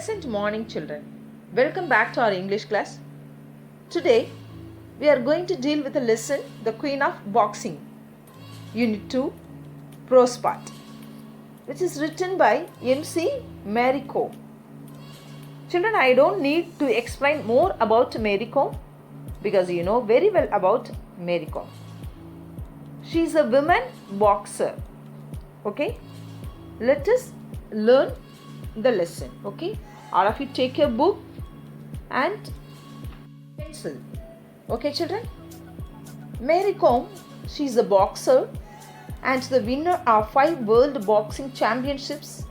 Pleasant morning, children. Welcome back to our English class. Today, we are going to deal with a lesson, The Queen of Boxing, Unit 2, Prose part, which is written by MC Mary Kom. Children, I don't need to explain more about Mary Kom because you know very well about Mary Kom. She is a woman boxer. Okay? Let us learn the lesson. Okay, all of you take your book and pencil. Okay, children. Mary Kom, she is a boxer and the winner of 5 world boxing championships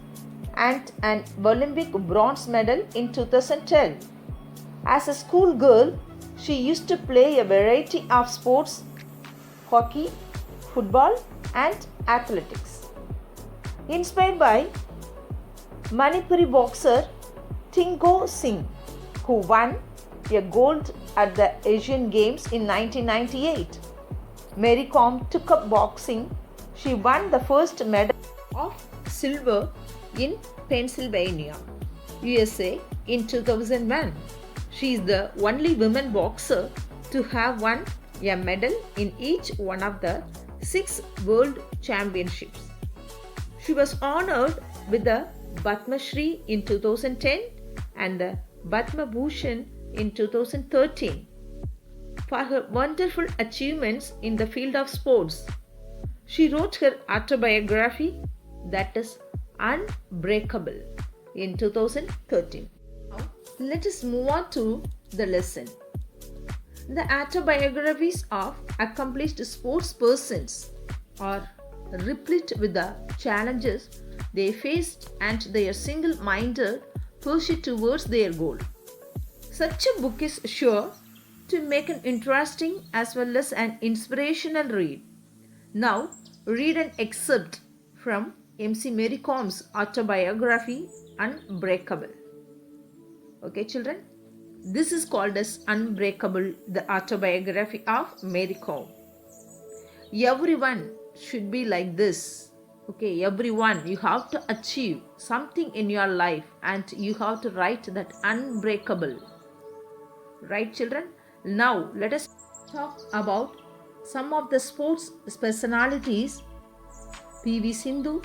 and an Olympic bronze medal in 2010. As a school girl, she used to play a variety of sports: hockey, football and athletics. Inspired by Manipuri boxer Tingo Singh, who won a gold at the Asian Games in 1998. Mary Kom took up boxing. She won the first medal of silver in Pennsylvania, USA in 2001. She is the only woman boxer to have won a medal in each one of the 6 world championships. She was honored with the Padma Shri in 2010 and the Padma Bhushan in 2013 for her wonderful achievements in the field of sports. She wrote her autobiography, that is Unbreakable, in 2013. Now, let us move on to the lesson. The autobiographies of accomplished sports persons are replete with the challenges they faced and their single-minded pursuit towards their goal. Such a book is sure to make an interesting as well as an inspirational read. Now, read an excerpt from MC Mary Kom's autobiography, Unbreakable. Okay, children? This is called as Unbreakable, the autobiography of Mary Kom. Everyone should be like this. Okay, everyone, you have to achieve something in your life and you have to write that unbreakable. Right, children? Now, let us talk about some of the sports personalities: P.V. Sindhu,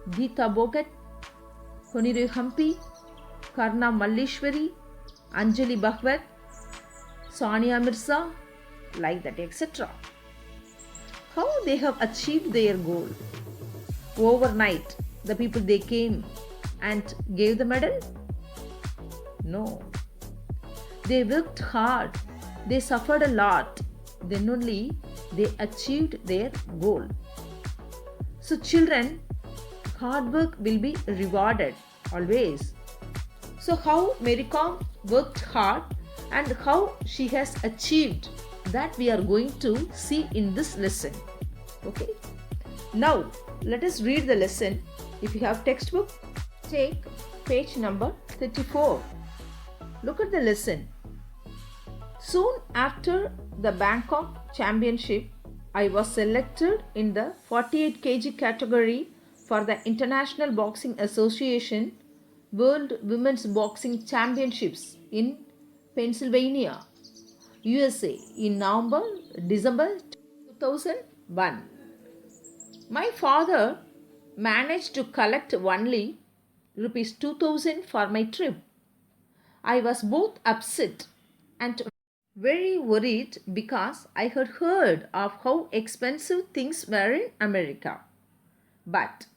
Geeta Bhogat, Koniru Hampi, Karna Malleshwari, Anjali Bhagwat, Sania Mirza, like that, etc. How they have achieved their goal? Overnight, the people they came and gave the medal? No. They worked hard. They suffered a lot. Then only they achieved their goal. So children, hard work will be rewarded always. So how Mary Kom worked hard and how she has achieved, that we are going to see in this lesson. Okay. Now, let us read the lesson. If you have textbook, take page number 34. Look at the lesson. Soon after the Bangkok Championship, I was selected in the 48 kg category for the International Boxing Association World Women's Boxing Championships in Pennsylvania, USA in December 2001. My father managed to collect only rupees 2000 for my trip. I was both upset and very worried because I had heard of how expensive things were in America. But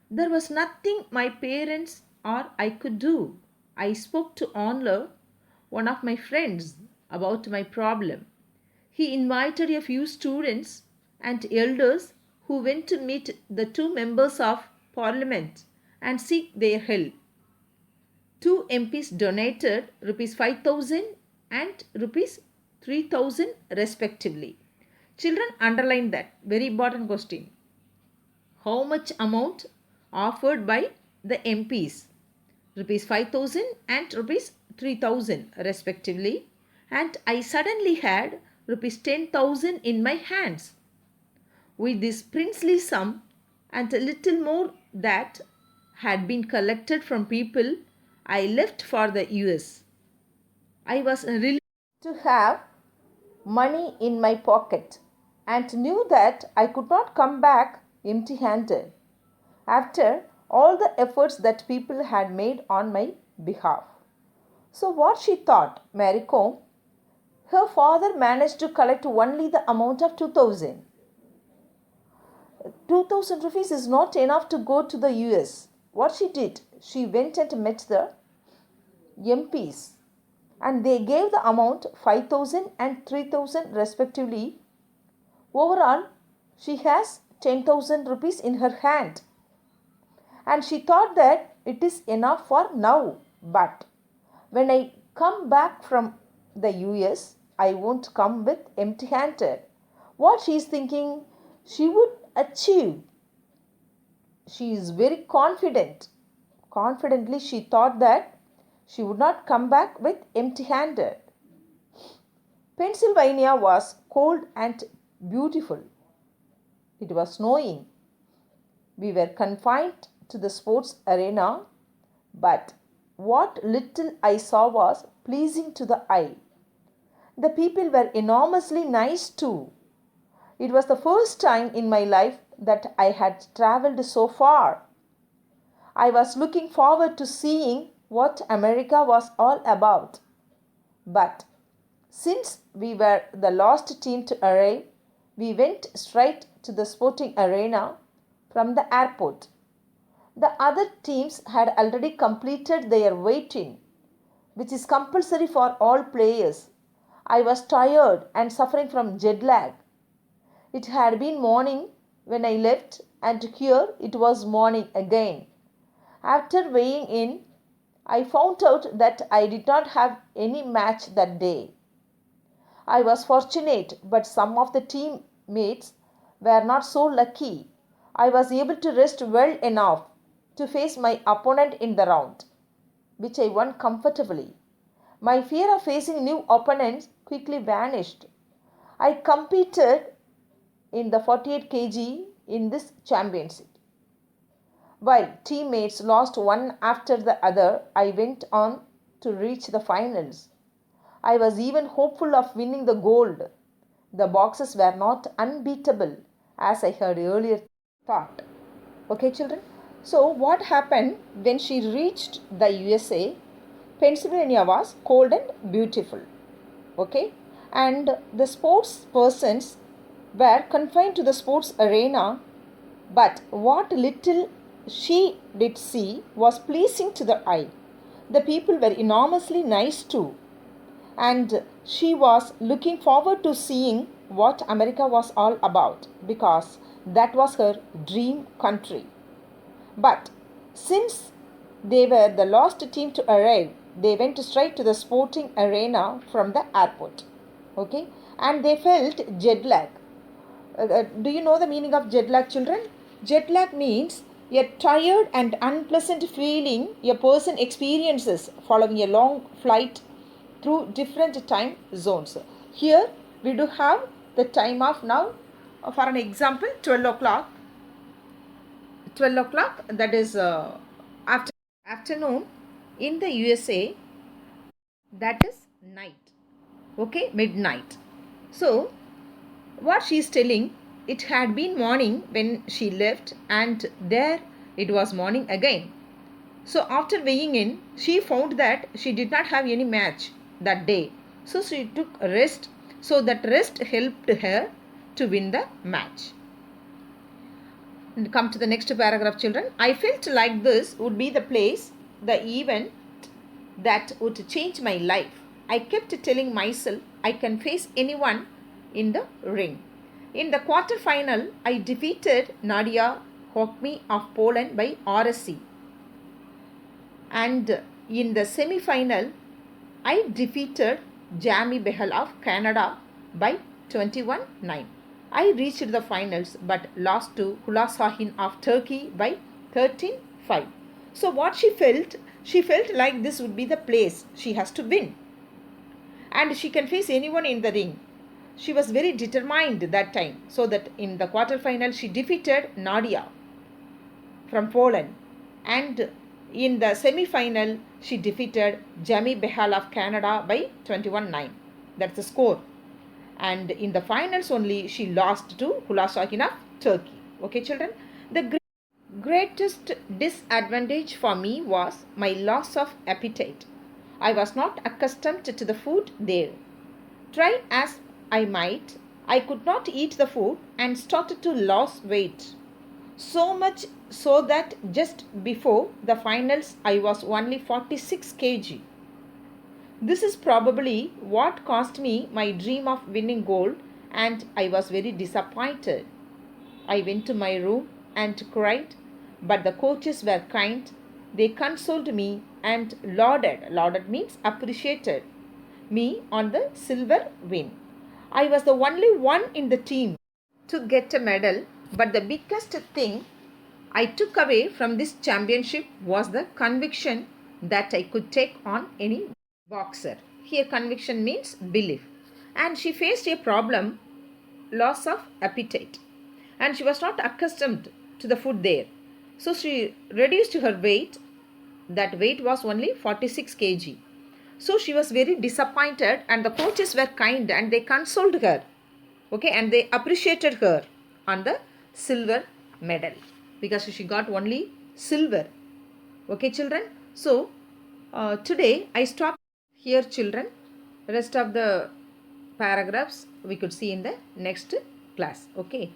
there was nothing my parents or I could do. I spoke to Onler, one of my friends, about my problem. He invited a few students and elders who went to meet the 2 members of parliament and seek their help. 2 MPs donated rupees 5,000 and rupees 3,000 respectively. Children, underline that. Very important question. How much amount offered by the MPs? Rupees 5,000 and rupees 3,000 respectively. And I suddenly had rupees 10,000 in my hands. With this princely sum and a little more that had been collected from people, I left for the US. I was relieved to have money in my pocket and knew that I could not come back empty handed after all the efforts that people had made on my behalf. So, what she thought, Mary Combe, her father managed to collect only the amount of 2000. 2000 rupees is not enough to go to the US. What she did, she went and met the MPs and they gave the amount 5000 and 3000 respectively. Overall, she has 10,000 rupees in her hand and she thought that it is enough for now. But when I come back from the US, I won't come with empty handed. What she is thinking, she would achieve. She is very confident. Confidently, she thought that she would not come back with empty handed. Pennsylvania was cold and beautiful. It was snowing. We were confined to the sports arena, but what little I saw was pleasing to the eye. The people were enormously nice too. It was the first time in my life that I had traveled so far. I was looking forward to seeing what America was all about. But since we were the last team to arrive, we went straight to the sporting arena from the airport. The other teams had already completed their waiting, which is compulsory for all players. I was tired and suffering from jet lag. It had been morning when I left, and here it was morning again. After weighing in, I found out that I did not have any match that day. I was fortunate, but some of the teammates were not so lucky. I was able to rest well enough to face my opponent in the round, which I won comfortably. My fear of facing new opponents quickly vanished. I competed in the 48 kg in this championship. While teammates lost one after the other, I went on to reach the finals. I was even hopeful of winning the gold. The boxers were not unbeatable as I had earlier thought. Okay, children? So, what happened when she reached the USA? Pennsylvania was cold and beautiful. Okay? And the sports persons were confined to the sports arena, but what little she did see was pleasing to the eye. The people were enormously nice too, and she was looking forward to seeing what America was all about because that was her dream country. But since they were the last team to arrive, they went straight to the sporting arena from the airport. Okay, and they felt jet lag. Do you know the meaning of jet lag, children? Jet lag means a tired and unpleasant feeling a person experiences following a long flight through different time zones. Here we do have the time of now, for an example, 12 o'clock. 12 o'clock, that is afternoon. In the USA, that is night. Okay, midnight. So what she is telling, it had been morning when she left and there it was morning again. So after weighing in, she found that she did not have any match that day. So she took a rest. So that rest helped her to win the match. And come to the next paragraph, children. I felt like this would be the place, the event that would change my life. I kept telling myself I can face anyone in the ring. In the quarter final, I defeated Nadia Hockney of Poland by RSC. And in the semi-final, I defeated Jamie Behel of Canada by 21-9. I reached the finals but lost to Hula Sahin of Turkey by 13-5. So what she felt like this would be the place she has to win. And she can face anyone in the ring. She was very determined that time. So that in the quarterfinal she defeated Nadia from Poland. And in the semi-final she defeated Jamie Behal of Canada by 21-9. That's the score. And in the finals only, she lost to Hula Sakin of Turkey. Okay, children? The greatest disadvantage for me was my loss of appetite. I was not accustomed to the food there. Try as I might, I could not eat the food and started to lose weight. So much so that just before the finals, I was only 46 kg. This is probably what cost me my dream of winning gold, and I was very disappointed. I went to my room and cried, but the coaches were kind. They consoled me and lauded means appreciated, me on the silver win. I was the only one in the team to get a medal, but the biggest thing I took away from this championship was the conviction that I could take on any boxer. Here, conviction means belief. And she faced a problem, loss of appetite. And she was not accustomed to the food there. So she reduced her weight. That weight was only 46 kg. So she was very disappointed, and the coaches were kind and they consoled her. Okay, and they appreciated her on the silver medal because she got only silver. Okay, children. So today I stop here, children. Rest of the paragraphs we could see in the next class. Okay.